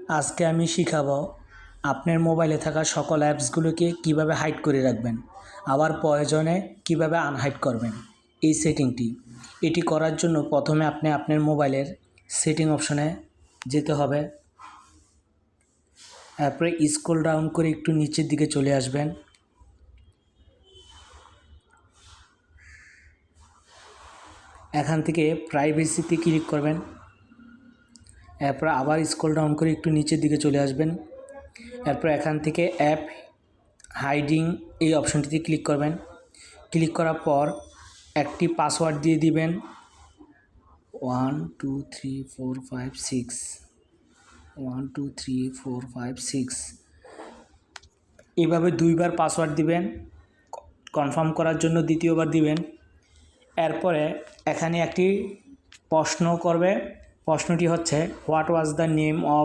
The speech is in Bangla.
আজকে আমি শিখাবো আপনার মোবাইলে থাকা সকল অ্যাপসগুলোকে কিভাবে হাইড করে রাখবেন, আবার প্রয়োজনে কিভাবে আনহাইড করবেন। এই সেটিংটি এটি করার জন্য প্রথমে আপনি আপনার মোবাইলের সেটিং অপশনে যেতে হবে। তারপরে স্ক্রল ডাউন করে একটু নিচের দিকে চলে আসবেন। এখান থেকে প্রাইভেসিতে ক্লিক করবেন। এরপর আবার স্ক্রল ডাউন করে একটু নিচের দিকে চলে আসবেন। এরপর এখান থেকে অ্যাপ হাইডিং এই অপশনটিতে ক্লিক করবেন। ক্লিক করার পর একটি পাসওয়ার্ড দিয়ে দিবেন 123456 123456। এইভাবে দুইবার পাসওয়ার্ড দিবেন, কনফার্ম করার জন্য দ্বিতীয়বার দিবেন। এরপরে এখানে একটি প্রশ্ন করবে, প্রশ্নটি হচ্ছে what was the name of